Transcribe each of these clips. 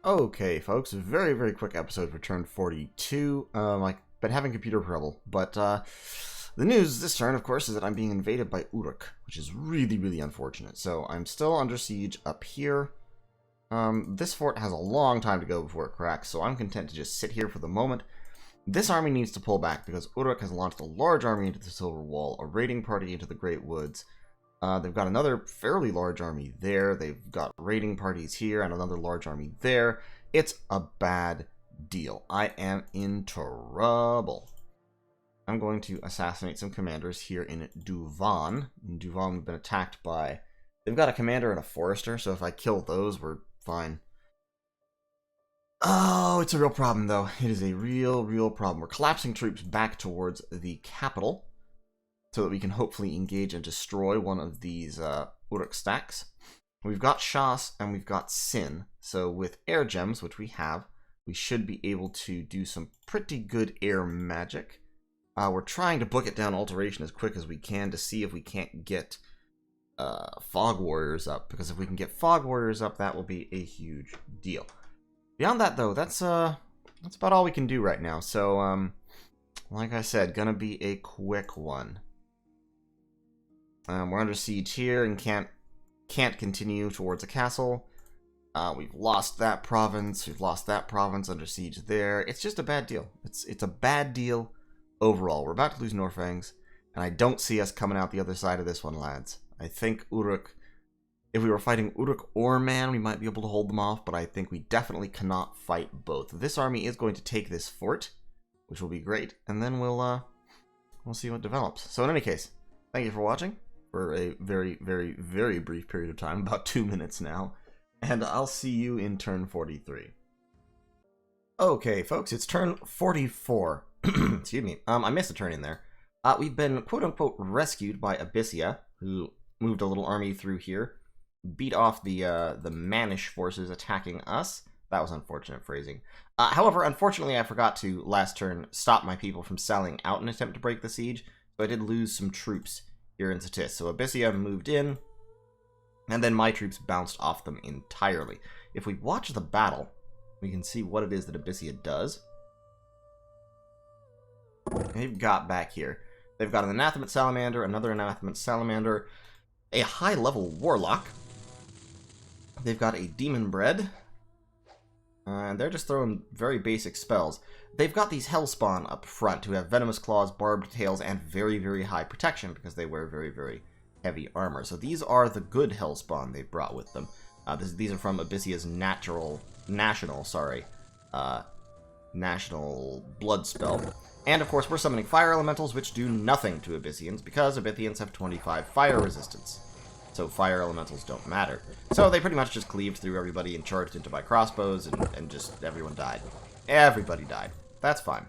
Okay, folks, very, very quick episode for turn 42. I've been having computer trouble, but the news this turn, of course, is that I'm being invaded by Uruk, which is really, really unfortunate. So I'm still under siege up here. This fort has a long time to go before it cracks, so I'm content to just sit here for the moment. This army needs to pull back because Uruk has launched a large army into the Silver Wall, a raiding party into the Great Woods. They've got another fairly large army there. They've got raiding parties here and another large army there. It's a bad deal. I am in trouble. I'm going to assassinate some commanders here in Duvan. In Duvan, we've been attacked by... They've got a commander and a forester, so if I kill those, we're fine. Oh, it's a real problem, though. It is a real, real problem. We're collapsing troops back towards the capital, so that we can hopefully engage and destroy one of these Uruk stacks. We've got Shas and we've got Sin, so with air gems, which we have, we should be able to do some pretty good air magic. We're trying to book it down alteration as quick as we can to see if we can't get Fog Warriors up, because if we can get Fog Warriors up, that will be a huge deal. Beyond that, though, that's about all we can do right now, so like I said, gonna be a quick one. We're under siege here and can't continue towards a castle. We've lost that province. We've lost that province under siege there. It's just a bad deal. It's a bad deal overall. We're about to lose Norfangs, and I don't see us coming out the other side of this one, lads. I think Uruk, if we were fighting Uruk or Man, we might be able to hold them off, but I think we definitely cannot fight both. This army is going to take this fort, which will be great, and then we'll see what develops. So in any case, thank you for watching. For a very, very, very brief period of time, about 2 minutes now, and I'll see you in turn 43. Okay, folks, it's turn 44. Excuse me. I missed a turn in there. We've been quote-unquote rescued by Abyssia, who moved a little army through here, beat off the Manish forces attacking us. That was unfortunate phrasing. However, unfortunately, I forgot to, last turn, stop my people from selling out in an attempt to break the siege, so I did lose some troops here in Satis. So Abyssia moved in, and then my troops bounced off them entirely. If we watch the battle, we can see what it is that Abyssia does. They've got back here. They've got an Anathemate Salamander, another Anathemate Salamander, a high-level Warlock. They've got a Demon Bread, and they're just throwing very basic spells. They've got these Hellspawn up front who have Venomous Claws, Barbed Tails, and very, very high protection because they wear very, very heavy armor. So these are the good Hellspawn they've brought with them. These are from Abyssia's national blood spell. And of course we're summoning Fire Elementals, which do nothing to Abyssians because Abyssians have 25 fire resistance. So fire elementals don't matter. So they pretty much just cleaved through everybody and charged into my crossbows, and just everyone died. Everybody died. That's fine.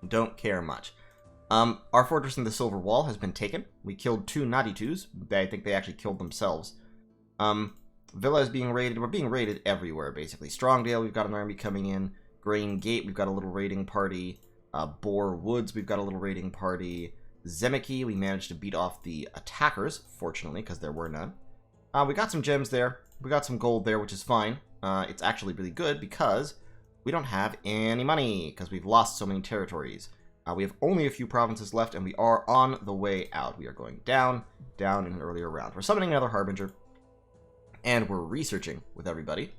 Don't care much. Our fortress in the Silver Wall has been taken. We killed 2 Naditus. I think they actually killed themselves. Villa is being raided. We're being raided everywhere, basically. Strongdale, we've got an army coming in. Grain Gate, we've got a little raiding party. Boar Woods, we've got a little raiding party. Zemiki, we managed to beat off the attackers, fortunately, because there were none. We got some gems there. We got some gold there, which is fine. It's actually really good because we don't have any money, because we've lost so many territories. We have only a few provinces left, and we are on the way out. We are going down in an earlier round. We're summoning another Harbinger, and we're researching with everybody,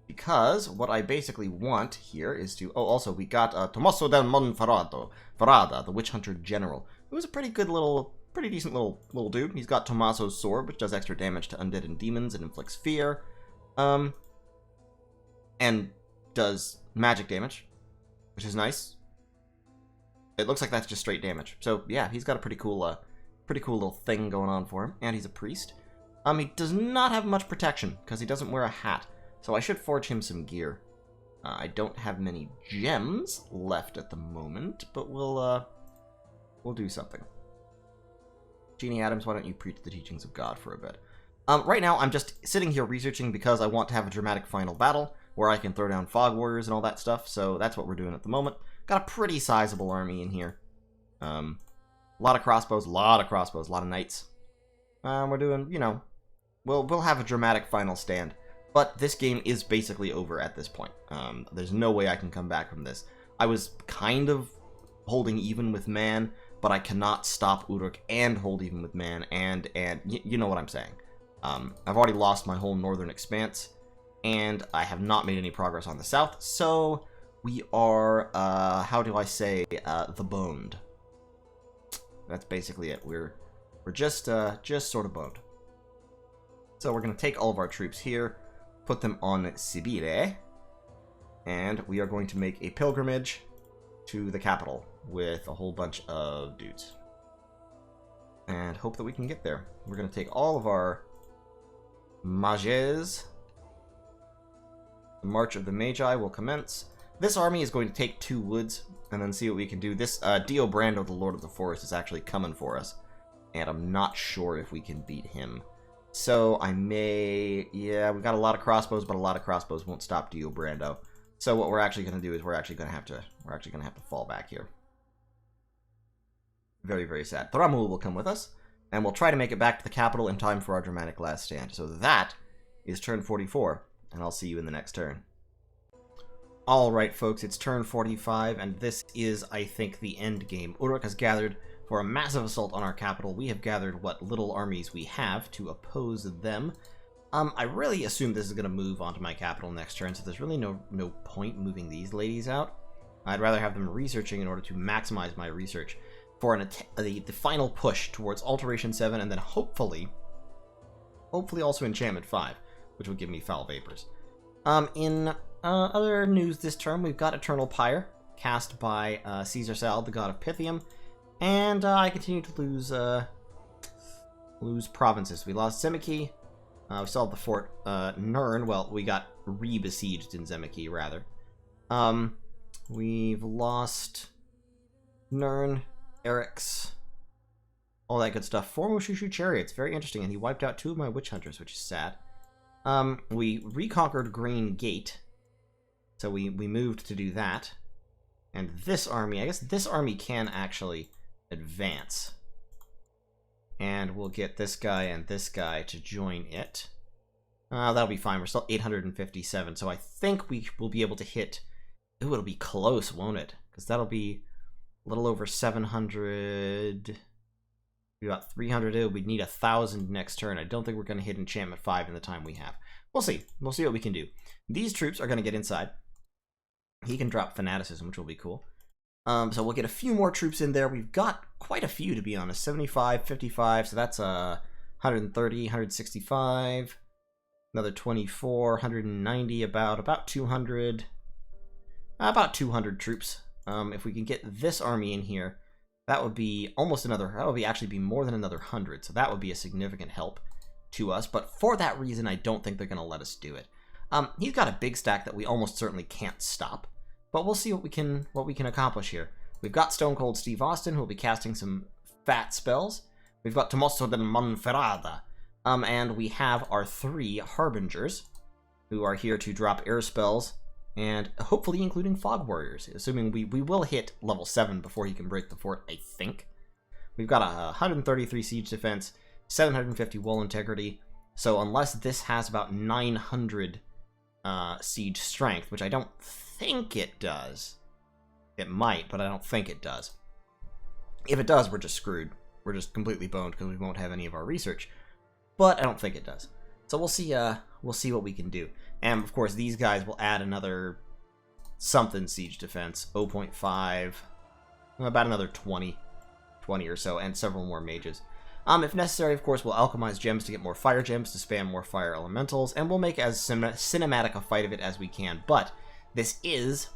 because what I basically want here is to... Oh, also, we got Tommaso del Monferrada, the Witch Hunter General, who's a pretty decent little dude. He's got Tommaso's sword, which does extra damage to undead and demons and inflicts fear, and does magic damage, which is nice. It looks like that's just straight damage. So yeah, he's got a pretty cool little thing going on for him, and he's a priest. He does not have much protection because he doesn't wear a hat, so I should forge him some gear. I don't have many gems left at the moment, but we'll do something. Jeannie Adams, why don't you preach the teachings of God for a bit? Right now, I'm just sitting here researching because I want to have a dramatic final battle where I can throw down Fog Warriors and all that stuff, so that's what we're doing at the moment. Got a pretty sizable army in here. A lot of crossbows, a lot of knights. We're doing, you know, we'll have a dramatic final stand But this game is basically over at this point. There's no way I can come back from this. I was kind of holding even with man, but I cannot stop Uruk and hold even with man, and you know what I'm saying. I've already lost my whole northern expanse, and I have not made any progress on the south, so we are, how do I say, the boned. That's basically it. We're just sort of boned. So we're going to take all of our troops here, put them on Sibire, and we are going to make a pilgrimage to the capital with a whole bunch of dudes. And hope that we can get there. We're going to take all of our mages. The March of the Magi will commence. This army is going to take 2 woods and then see what we can do. This Dio Brando, the Lord of the Forest, is actually coming for us. And I'm not sure if we can beat him. So I may... Yeah, we've got a lot of crossbows, but a lot of crossbows won't stop Dio Brando. So what we're actually going to do is we're actually going to have to fall back here. Very, very sad. Thramu will come with us, and we'll try to make it back to the capital in time for our dramatic last stand. So that is turn 44, and I'll see you in the next turn. Alright, folks, it's turn 45, and this is, I think, the end game. Uruk has gathered for a massive assault on our capital. We have gathered what little armies we have to oppose them. I really assume this is going to move onto my capital next turn, so there's really no point moving these ladies out. I'd rather have them researching in order to maximize my research for the final push towards Alteration 7, and then hopefully also Enchantment 5, which will give me Foul Vapors. In other news this term, we've got Eternal Pyre, cast by Caesar Sal, the god of Pythium, and I continue to lose provinces. We lost Zemiki. We still have the Fort Nern. Well, we got re-besieged in Zemiki, rather. We've lost Nern, Eric's, all that good stuff. 4 Mushushu Chariots, very interesting, and he wiped out 2 of my Witch Hunters, which is sad. We reconquered Green Gate, so we moved to do that. And this army, I guess this army can actually advance. And we'll get this guy and this guy to join it. That'll be fine. We're still 857, so I think we will be able to hit... Ooh, it'll be close, won't it? Because that'll be a little over 700... About 300. We'd need 1,000 next turn. I don't think we're going to hit Enchantment 5 in the time we have. We'll see. We'll see what we can do. These troops are going to get inside. He can drop Fanaticism, which will be cool. So we'll get a few more troops in there. We've got quite a few, to be honest. 75, 55, so that's 130, 165, another 24, 190, about 200, about 200 troops. If we can get this army in here, that would be almost another, that would actually be more than another 100, so that would be a significant help to us, but for that reason, I don't think they're going to let us do it. He's got a big stack that we almost certainly can't stop. But we'll see what we can accomplish here. We've got Stone Cold Steve Austin, who will be casting some fat spells. We've got Tomoso de Monferrada. And we have our 3 Harbingers, who are here to drop air spells, and hopefully including Fog Warriors, assuming we will hit level 7 before he can break the fort, I think. We've got 133 siege defense, 750 wall integrity, so unless this has about 900 siege strength, which I don't think it does. It might, but I don't think it does. If it does, we're just screwed. We're just completely boned because we won't have any of our research. But I don't think it does. So we'll see what we can do. And of course, these guys will add another something siege defense, 0.5, about another 20 or so, and several more mages. If necessary, of course, we'll alchemize gems to get more fire gems to spam more fire elementals, and we'll make as cinematic a fight of it as we can. But this is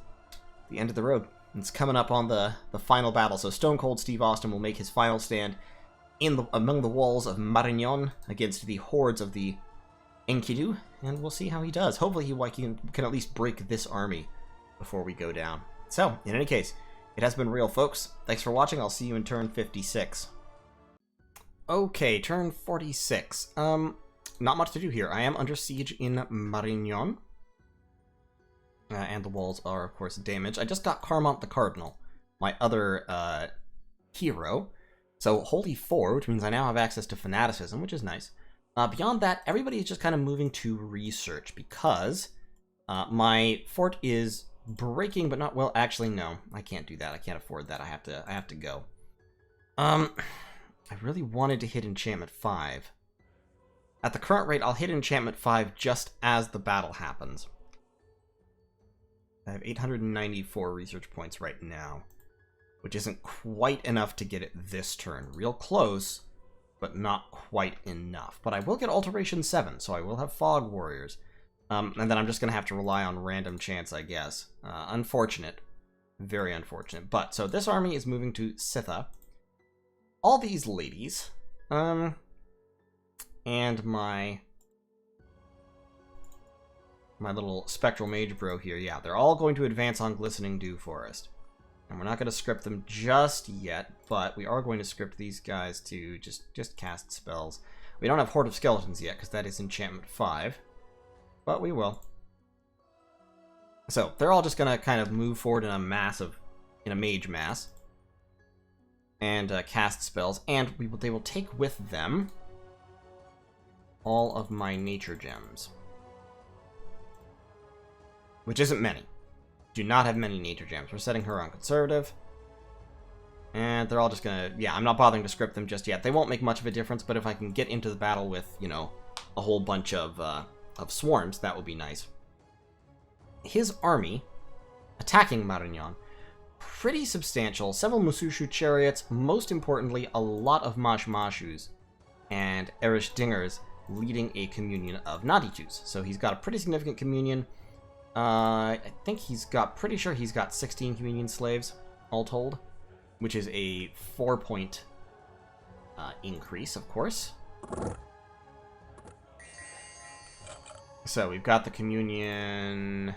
the end of the road. It's coming up on the final battle. So Stone Cold Steve Austin will make his final stand among the walls of Marignan against the hordes of the Enkidu, and we'll see how he does. Hopefully he can at least break this army before we go down. So, in any case, it has been real, folks. Thanks for watching. I'll see you in turn 56. Okay, turn 46. Not much to do here. I am under siege in Marignan. And the walls are, of course, damaged. I just got Carmont the Cardinal, my other hero. So, Holy 4, which means I now have access to Fanaticism, which is nice. Beyond that, everybody is just kind of moving to research because my fort is breaking, but not well. Actually, no, I can't do that. I can't afford that. I have to go. I really wanted to hit enchantment 5. At the current rate, I'll hit enchantment 5 just as the battle happens. I have 894 research points right now, which isn't quite enough to get it this turn. Real close, but not quite enough. But I will get Alteration 7, so I will have Fog Warriors. And then I'm just going to have to rely on random chance, I guess. Unfortunate. Very unfortunate. But, so this army is moving to Sitha. All these ladies, and my little Spectral Mage Bro here, yeah, they're all going to advance on Glistening Dew Forest. And we're not going to script them just yet, but we are going to script these guys to just cast spells. We don't have Horde of Skeletons yet, because that is enchantment 5. But we will. So, they're all just going to kind of move forward in a mage mass. And cast spells. And they will take with them all of my nature gems. Which isn't many. Do not have many nature gems. We're setting her on conservative. And they're all just gonna... Yeah, I'm not bothering to script them just yet. They won't make much of a difference, but if I can get into the battle with, you know, a whole bunch of swarms, that would be nice. His army, attacking Marignan, pretty substantial. Several Musushu chariots, most importantly, a lot of Mashmashus and Erish Dingers leading a communion of Naditus. So he's got a pretty significant communion. I think pretty sure he's got 16 communion slaves, all told, which is a 4-point increase, of course. So we've got the communion.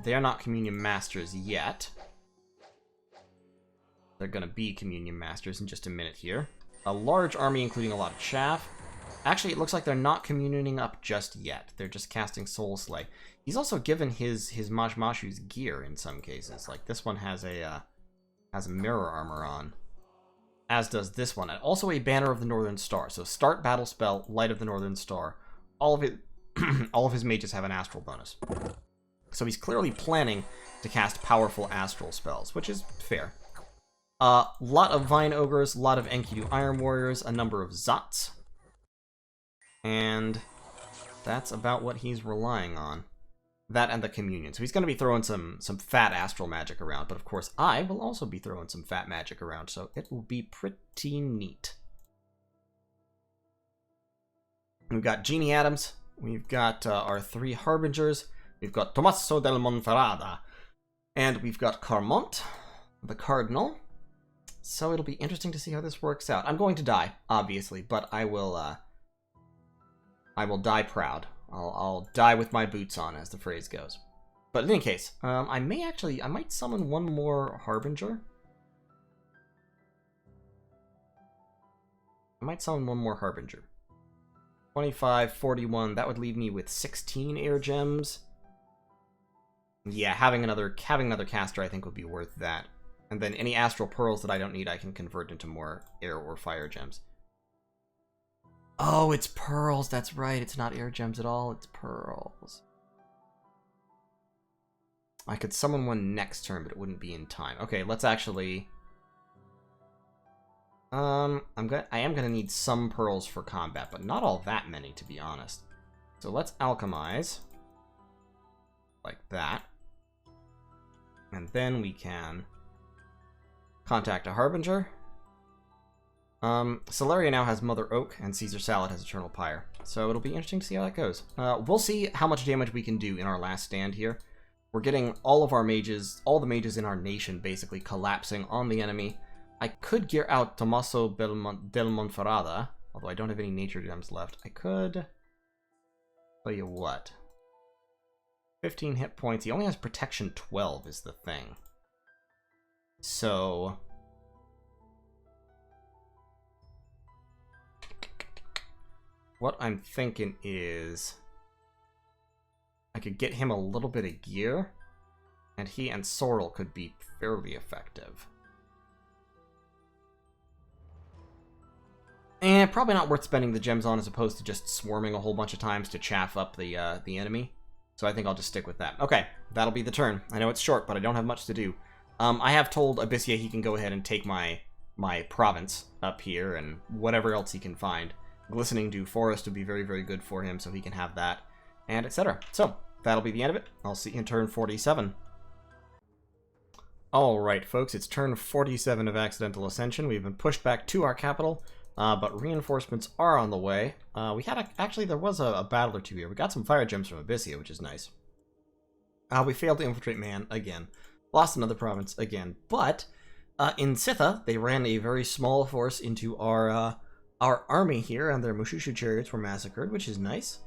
They are not communion masters yet. They're going to be communion masters in just a minute here. A large army, including a lot of chaff. Actually, it looks like they're not communioning up just yet. They're just casting Soul Slay. He's also given his Mashmashu's gear in some cases. Like this one has a mirror armor on, as does this one. And also a Banner of the Northern Star. So start battle spell, Light of the Northern Star. All of it, all of his mages have an astral bonus. So he's clearly planning to cast powerful astral spells, which is fair. Lot of Vine Ogres, a lot of Enkidu Iron Warriors, a number of Zots. And that's about what he's relying on. That and the communion. So he's going to be throwing some fat astral magic around, but of course I will also be throwing some fat magic around, so it will be pretty neat. We've got Jeannie Adams, we've got our 3 Harbingers, we've got Tommaso del Monferrada, and we've got Carmont, the Cardinal. So it'll be interesting to see how this works out. I'm going to die, obviously, but I will die proud. I'll die with my boots on, as the phrase goes. But in any case, I might summon one more Harbinger. I might summon one more Harbinger. 25, 41, that would leave me with 16 air gems. Yeah, having another caster I think would be worth that. And then any astral pearls that I don't need I can convert into more air or fire gems. Oh, it's pearls, that's right. It's not air gems at all, it's pearls. I could summon one next turn, but it wouldn't be in time. Okay, let's actually... I am gonna need some pearls for combat, but not all that many, to be honest. So let's alchemize. Like that. And then we can contact a Harbinger. Celeria now has Mother Oak, and Caesar Salad has Eternal Pyre. So it'll be interesting to see how that goes. We'll see how much damage we can do in our last stand here. We're getting all of our mages, all the mages in our nation basically collapsing on the enemy. I could gear out Tommaso del Monferrada, although I don't have any nature gems left. I could... tell you what. 15 hit points. He only has protection 12 is the thing. So... what I'm thinking is... I could get him a little bit of gear, and he and Sorrel could be fairly effective. Probably not worth spending the gems on as opposed to just swarming a whole bunch of times to chaff up the enemy. So I think I'll just stick with that. Okay, that'll be the turn. I know it's short, but I don't have much to do. I have told Abyssia he can go ahead and take my province up here and whatever else he can find. Glistening Dew Forest would be very, very good for him, so he can have that, and etc. So, that'll be the end of it. I'll see you in turn 47. Alright, folks, it's turn 47 of Accidental Ascension. We've been pushed back to our capital, but reinforcements are on the way. We had actually, there was a battle or two here. We got some fire gems from Abyssia, which is nice. We failed to infiltrate Man again. Lost another province again. But in Sitha, they ran a very small force into our army here, and their Mushushu chariots were massacred, which is nice.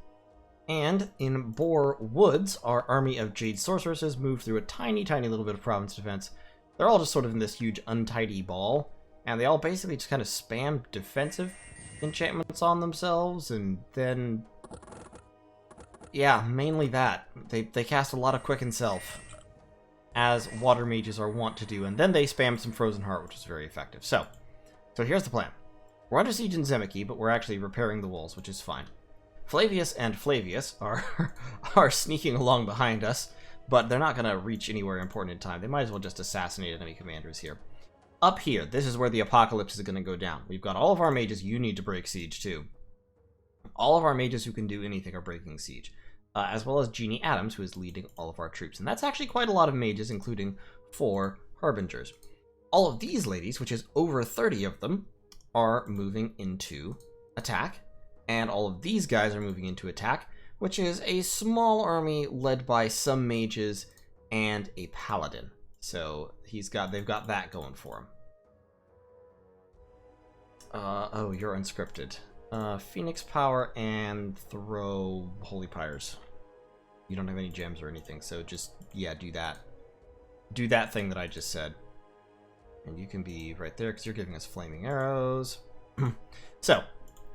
And in Boar Woods, our army of Jade Sorceresses moved through a tiny, tiny little bit of province defense. They're all just sort of in this huge untidy ball, and they all basically just kind of spam defensive enchantments on themselves, and then... yeah, mainly that. They cast a lot of Quicken Self, as water mages are wont to do, and then they spam some Frozen Heart, which is very effective. So here's the plan. We're under siege in Zemeki, but we're actually repairing the walls, which is fine. Flavius and Flavius are sneaking along behind us, but they're not going to reach anywhere important in time. They might as well just assassinate enemy commanders here. Up here, this is where the apocalypse is going to go down. We've got all of our mages. You need to break siege too. All of our mages who can do anything are breaking siege, as well as Jeannie Adams, who is leading all of our troops. And that's actually quite a lot of mages, including 4 Harbingers. All of these ladies, which is over 30 of them, are moving into attack. And all of these guys are moving into attack, which is a small army led by some mages and a paladin. So they've got that going for him. Oh, you're unscripted. Phoenix Power and throw Holy Pyres. You don't have any gems or anything, so just, yeah, do that. Do that thing that I just said. And you can be right there because you're giving us flaming arrows. So,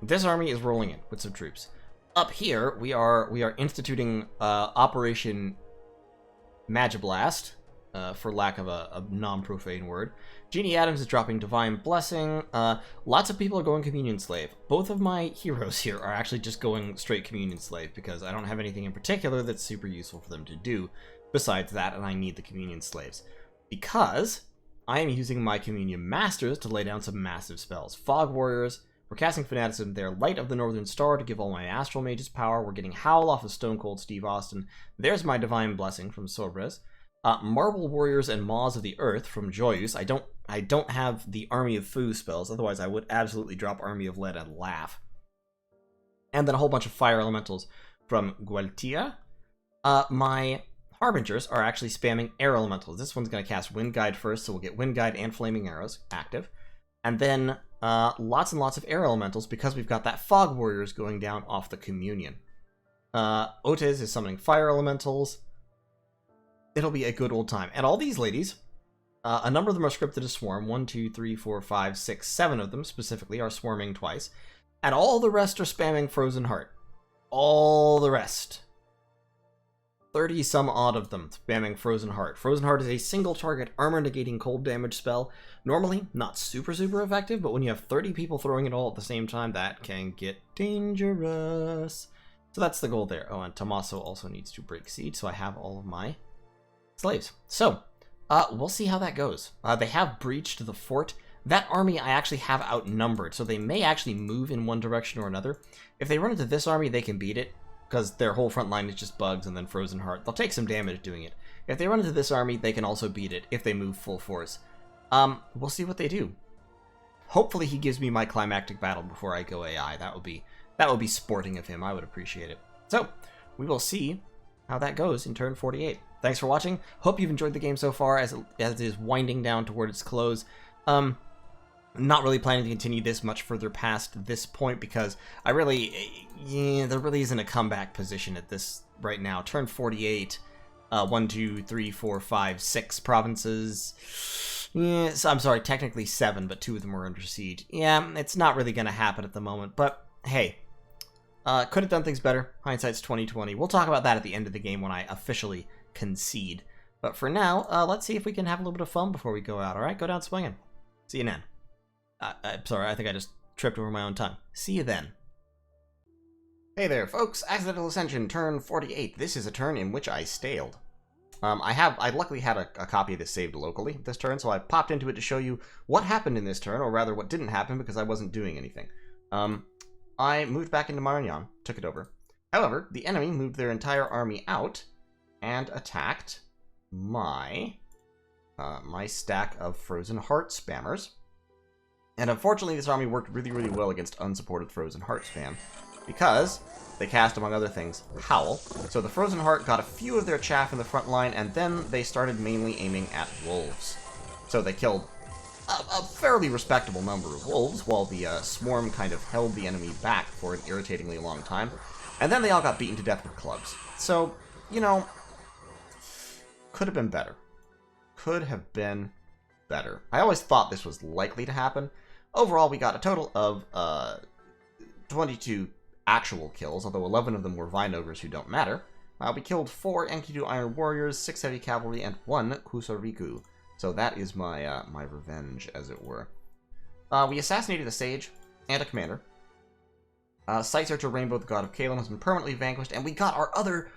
this army is rolling in with some troops. Up here, we are instituting Operation Magiblast, for lack of a non-profane word. Jeannie Adams is dropping Divine Blessing. Lots of people are going Communion Slave. Both of my heroes here are actually just going straight Communion Slave because I don't have anything in particular that's super useful for them to do besides that, and I need the Communion Slaves. Because I am using my Communion Masters to lay down some massive spells. Fog Warriors, we're casting Fanaticism there. Light of the Northern Star to give all my Astral Mages power. We're getting Howl off of Stone Cold Steve Austin. There's my Divine Blessing from Sobres. Marble Warriors and Maws of the Earth from Joyous. I don't have the Army of Fu spells, otherwise I would absolutely drop Army of Lead and laugh. And then a whole bunch of Fire Elementals from Gualtia. My Harbingers are actually spamming Air Elementals. This one's going to cast Wind Guide first, so we'll get Wind Guide and Flaming Arrows active. And then lots and lots of Air Elementals because we've got that Fog Warriors going down off the Communion. Otes is summoning Fire Elementals. It'll be a good old time. And all these ladies, a number of them are scripted as swarm. 1, 2, 3, 4, 5, 6, 7 of them specifically are swarming twice. And all the rest are spamming Frozen Heart. All the rest. 30 some odd of them spamming Frozen Heart. Frozen Heart is a single target armor negating cold damage spell. Normally not super effective, but when you have 30 people throwing it all at the same time, that can get dangerous. So that's the goal there. Oh, and Tommaso also needs to break siege, so I have all of my slaves. So, we'll see how that goes. They have breached the fort. That army I actually have outnumbered, so they may actually move in one direction or another. If they run into this army, they can beat it, because their whole front line is just bugs and then Frozen Heart. They'll take some damage doing it. If they run into this army, they can also beat it if they move full force. We'll see what they do. Hopefully he gives me my climactic battle before I go AI. That would be sporting of him. I would appreciate it. So, we will see how that goes in turn 48. Thanks for watching. Hope you've enjoyed the game so far as it is winding down toward its close. Not really planning to continue this much further past this point because there really isn't a comeback position at this right now. Turn 48, 1, 2, 3, 4, 5, 6 provinces. Yeah, so I'm sorry, technically 7, but 2 of them are under siege. Yeah, it's not really going to happen at the moment, but hey, could have done things better. Hindsight's 2020. We'll talk about that at the end of the game when I officially concede. But for now, let's see if we can have a little bit of fun before we go out. All right, go down swinging. See you then. I'm sorry, I think I just tripped over my own tongue. See you then. Hey there, folks. Accidental Ascension, turn 48. This is a turn in which I staled. I luckily had a copy of this saved locally this turn, so I popped into it to show you what happened in this turn, or rather what didn't happen because I wasn't doing anything. I moved back into Marignan, took it over. However, the enemy moved their entire army out and attacked my stack of Frozen Heart spammers. And unfortunately, this army worked really, really well against unsupported Frozen Heart spam, because they cast, among other things, Howl. So the Frozen Heart got a few of their chaff in the front line, and then they started mainly aiming at wolves. So they killed a fairly respectable number of wolves, while the swarm kind of held the enemy back for an irritatingly long time. And then they all got beaten to death with clubs. So, you know, could have been better. Could have been better. I always thought this was likely to happen. Overall, we got a total of 22 actual kills, although 11 of them were Vine Ogres who don't matter. We killed 4 Enkidu Iron Warriors, 6 Heavy Cavalry, and 1 Kusariku. So that is my my revenge, as it were. We assassinated a Sage and a Commander. Sight Searcher Rainbow, the God of Kalem, has been permanently vanquished, and we got our other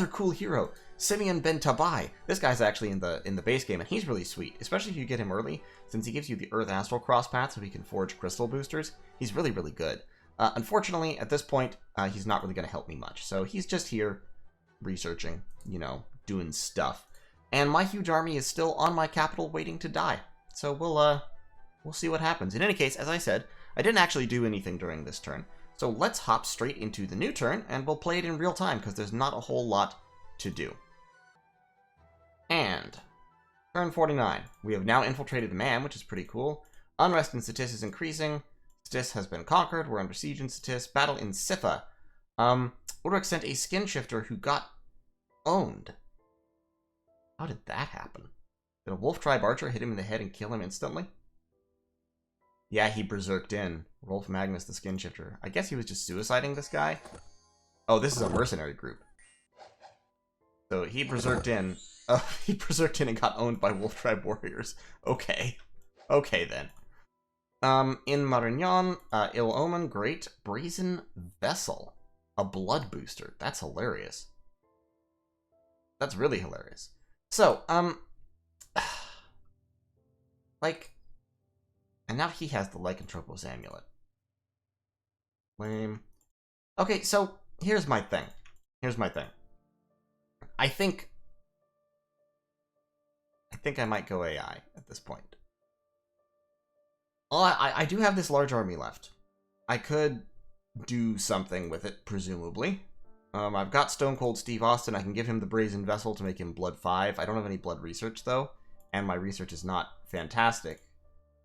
cool hero, Simeon Ben Tabai. This guy's actually in the base game, and he's really sweet, especially if you get him early, since he gives you the Earth Astral cross path so he can forge crystal boosters. He's really, really good. Unfortunately, at this point, he's not really going to help me much, so he's just here researching, you know, doing stuff. And my huge army is still on my capital waiting to die, so we'll see what happens. In any case, as I said, I didn't actually do anything during this turn, so let's hop straight into the new turn, and we'll play it in real time, because there's not a whole lot to do. And turn 49. We have now infiltrated Man, which is pretty cool. Unrest in Satis is increasing. Satis has been conquered. We're under siege in Satis. Battle in Sitha. Ulrich sent a skin shifter who got owned. How did that happen? Did a Wolf Tribe Archer hit him in the head and kill him instantly? Yeah, he berserked in. Rolf Magnus the skin shifter. I guess he was just suiciding this guy. Oh, this is a mercenary group. So he berserked in. He berserked in and got owned by Wolf Tribe warriors. Okay. Okay, then. In Marignan, Ill Omen, great. Brazen Vessel. A blood booster. That's hilarious. That's really hilarious. So, like, and now he has the Lycanthropos amulet. Lame. Okay, so here's my thing. I think I might go AI at this point. Well, I do have this large army left. I could do something with it, presumably. I've got Stone Cold Steve Austin. I can give him the Brazen Vessel to make him Blood 5. I don't have any Blood research, though, and my research is not fantastic.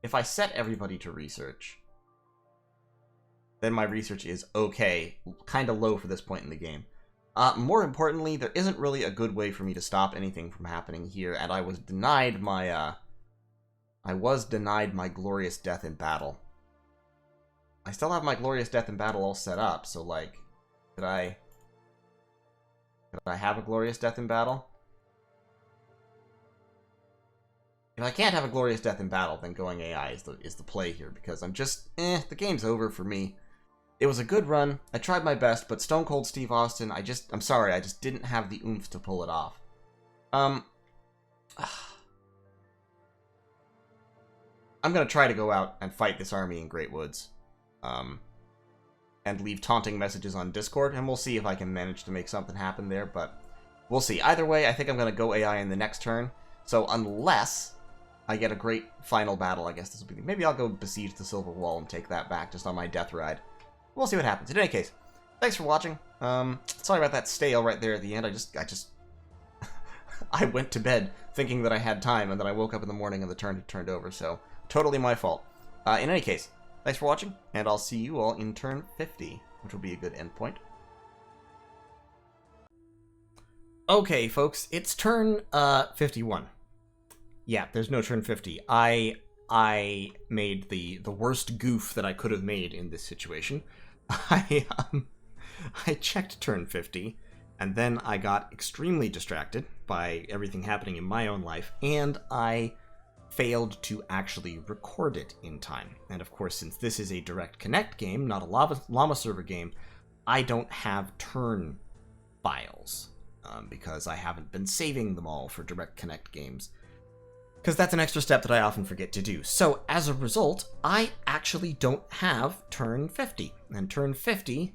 If I set everybody to research, then my research is okay, kind of low for this point in the game. More importantly, there isn't really a good way for me to stop anything from happening here, and I was denied my, Glorious Death in Battle. I still have my Glorious Death in Battle all set up, so, like, could I have a Glorious Death in Battle? If I can't have a Glorious Death in Battle, then going AI is the play here, because I'm just, the game's over for me. It was a good run. I tried my best, but Stone Cold Steve Austin, I'm sorry, I just didn't have the oomph to pull it off. I'm gonna try to go out and fight this army in Great Woods. And leave taunting messages on Discord, and we'll see if I can manage to make something happen there, but we'll see. Either way, I think I'm gonna go AI in the next turn, so unless I get a great final battle, I guess this will be... Maybe I'll go besiege the Silver Wall and take that back just on my death ride. We'll see what happens. In any case, thanks for watching. Sorry about that stale right there at the end. I just I went to bed thinking that I had time, and then I woke up in the morning and the turn had turned over, so totally my fault. In any case, thanks for watching, and I'll see you all in turn 50, which will be a good endpoint. Okay, folks, it's turn 51. Yeah, there's no turn 50. I made the worst goof that I could have made in this situation. I checked turn 50, and then I got extremely distracted by everything happening in my own life, and I failed to actually record it in time. And of course, since this is a direct connect game, not a llama server game, I don't have turn files, because I haven't been saving them all for direct connect games, because that's an extra step that I often forget to do. So as a result, I actually don't have turn 50, and turn 50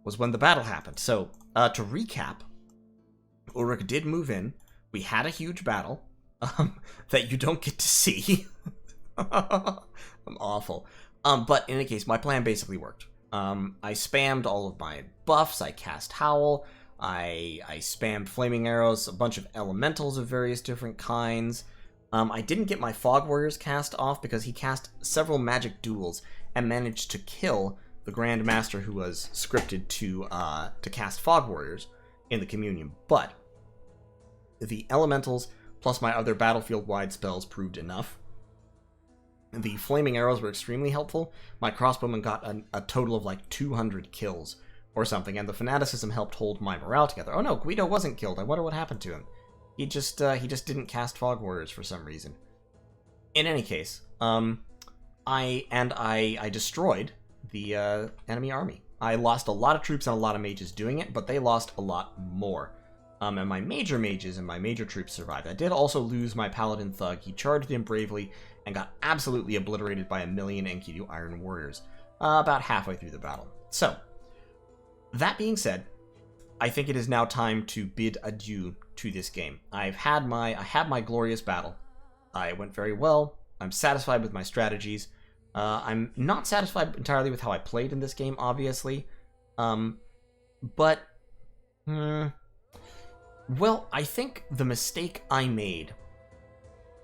was when the battle happened. So to recap, Uruk did move in. We had a huge battle that you don't get to see. I'm awful. But in any case, my plan basically worked. I spammed all of my buffs. I cast Howl. I spammed Flaming Arrows, a bunch of elementals of various different kinds. I didn't get my Fog Warriors cast off because he cast several magic duels and managed to kill the Grand Master who was scripted to cast Fog Warriors in the Communion. But the elementals plus my other battlefield-wide spells proved enough. The Flaming Arrows were extremely helpful. My crossbowman got a total of like 200 kills or something, and the fanaticism helped hold my morale together. Oh no, Guido wasn't killed. I wonder what happened to him. He just didn't cast Fog Warriors for some reason. In any case, I destroyed the enemy army. I lost a lot of troops and a lot of mages doing it, but they lost a lot more. And my major mages and my major troops survived. I did also lose my paladin thug. He charged in bravely and got absolutely obliterated by 1,000,000 Enkidu Iron Warriors about halfway through the battle. So, that being said, I think it is now time to bid adieu to this game. I had my glorious battle. I went very well. I'm satisfied with my strategies. I'm not satisfied entirely with how I played in this game, obviously. But well, I think the mistake I made,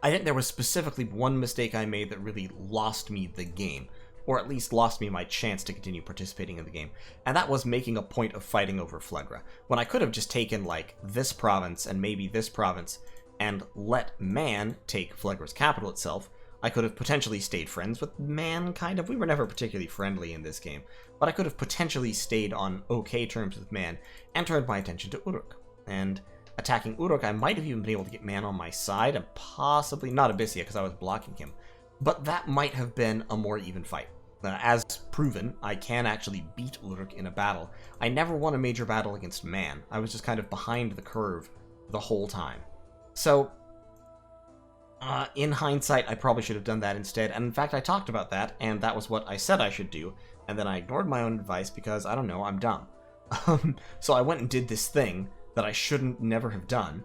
I think there was specifically one mistake I made that really lost me the game, or at least lost me my chance to continue participating in the game, and that was making a point of fighting over Phlegra, when I could have just taken, like, this province and maybe this province, and let Man take Phlegra's capital itself. I could have potentially stayed friends with Man, kind of. We were never particularly friendly in this game, but I could have potentially stayed on okay terms with Man, and turned my attention to Uruk. And attacking Uruk, I might have even been able to get Man on my side, and possibly not Abyssia, because I was blocking him. But that might have been a more even fight. As proven, I can actually beat Uruk in a battle. I never won a major battle against Man. I was just kind of behind the curve the whole time. So, in hindsight, I probably should have done that instead. And in fact, I talked about that, and that was what I said I should do. And then I ignored my own advice because, I don't know, I'm dumb. So I went and did this thing that I shouldn't never have done,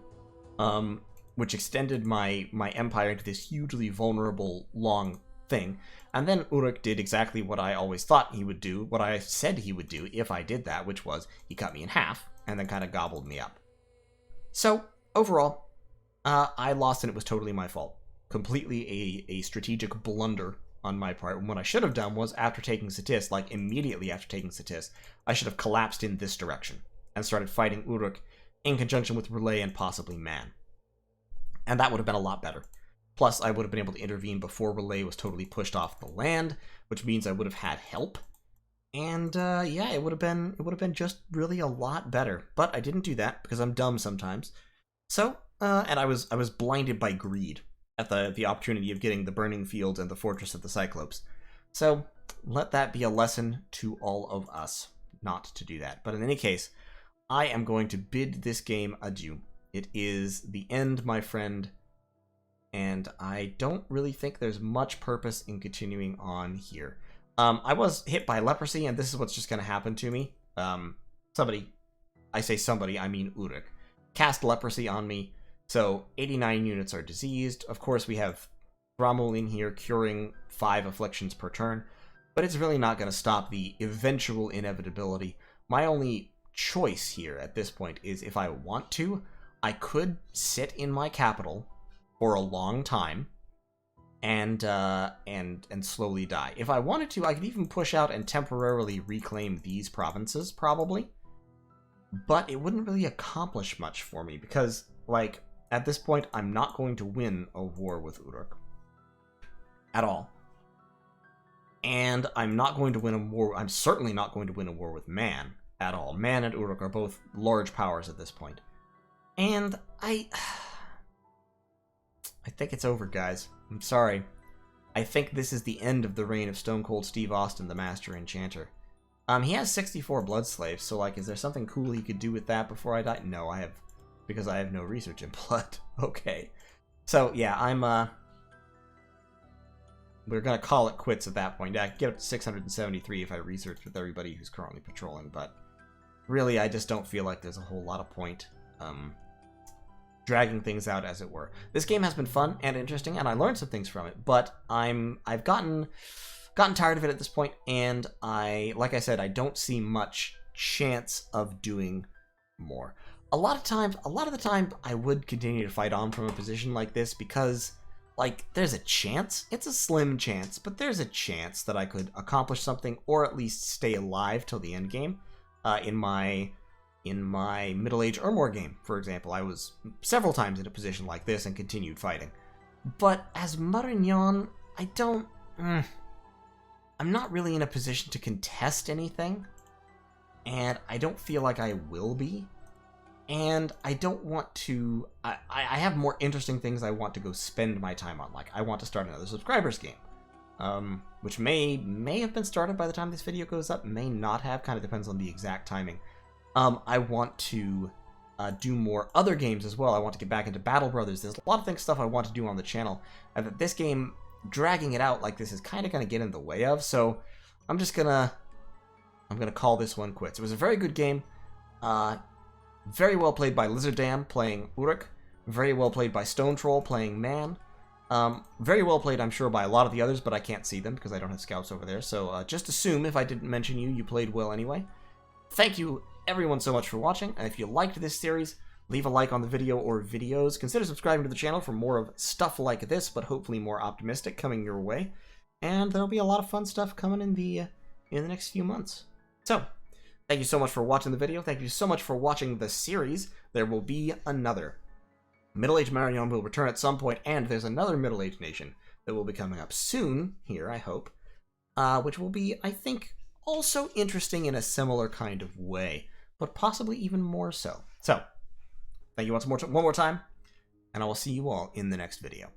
which extended my empire into this hugely vulnerable, long thing. And then Uruk did exactly what I always thought he would do, what I said he would do if I did that, which was he cut me in half and then kind of gobbled me up. So, overall, I lost and it was totally my fault. Completely a strategic blunder on my part. And what I should have done was, after taking Satis, like immediately after taking Satis, I should have collapsed in this direction and started fighting Uruk in conjunction with Relay and possibly Man. And that would have been a lot better. Plus, I would have been able to intervene before Relay was totally pushed off the land, which means I would have had help. And yeah, it would have been just really a lot better. But I didn't do that because I'm dumb sometimes. So, and I was blinded by greed at the opportunity of getting the Burning Fields and the Fortress of the Cyclopes. So, let that be a lesson to all of us not to do that. But in any case, I am going to bid this game adieu. It is the end, my friend, and I don't really think there's much purpose in continuing on here. I was hit by leprosy, and this is what's just going to happen to me. Somebody, I say somebody, I mean Uruk, cast leprosy on me, so 89 units are diseased. Of course, we have Thrommel in here curing 5 afflictions per turn, but it's really not going to stop the eventual inevitability. My only choice here at this point is, if I want to, I could sit in my capital for a long time and slowly die. If I wanted to, I could even push out and temporarily reclaim these provinces, probably. But it wouldn't really accomplish much for me because, like, at this point, I'm not going to win a war with Uruk at all. And I'm not going to win a war. I'm certainly not going to win a war with Man at all. Man and Uruk are both large powers at this point. And I I think it's over, guys. I'm sorry. I think this is the end of the reign of Stone Cold Steve Austin, the Master Enchanter. He has 64 blood slaves, so, like, is there something cool he could do with that before I die? No, because I have no research in blood. Okay. So, yeah, we're gonna call it quits at that point. I could get up to 673 if I research with everybody who's currently patrolling, but really, I just don't feel like there's a whole lot of point, dragging things out, as it were. This game has been fun and interesting, and I learned some things from it, but I've gotten tired of it at this point, and like I said, I don't see much chance of doing more. A lot of the time, I would continue to fight on from a position like this because, like, there's a chance. It's a slim chance, but there's a chance that I could accomplish something or at least stay alive till the end game. In my Middle Age or more game, for example, I was several times in a position like this and continued fighting. But as Marignon, I'm not really in a position to contest anything, and I don't feel like I will be, and I don't want to... I have more interesting things I want to go spend my time on, like I want to start another subscribers game, which may have been started by the time this video goes up, may not have, kind of depends on the exact timing. I want to do more other games as well. I want to get back into Battle Brothers. There's a lot of stuff I want to do on the channel, and that this game, dragging it out like this, is kind of going to get in the way of, so I'm gonna call this one quits. It was a very good game, very well played by Lizarddam playing Uruk, very well played by Stone Troll playing Man, very well played, I'm sure, by a lot of the others, but I can't see them because I don't have scouts over there, so just assume if I didn't mention you, you played well anyway. Thank you everyone so much for watching, and if you liked this series, leave a like on the video or videos. Consider subscribing to the channel for more of stuff like this, but hopefully more optimistic, coming your way. And there'll be a lot of fun stuff coming in the next few months. So, thank you so much for watching the video. Thank you so much for watching the series. There will be another. Middle-aged Marignon will return at some point, and there's another middle-aged nation that will be coming up soon here, I hope, which will be, I think, also interesting in a similar kind of way, but possibly even more so. So, thank you one more time, and I will see you all in the next video.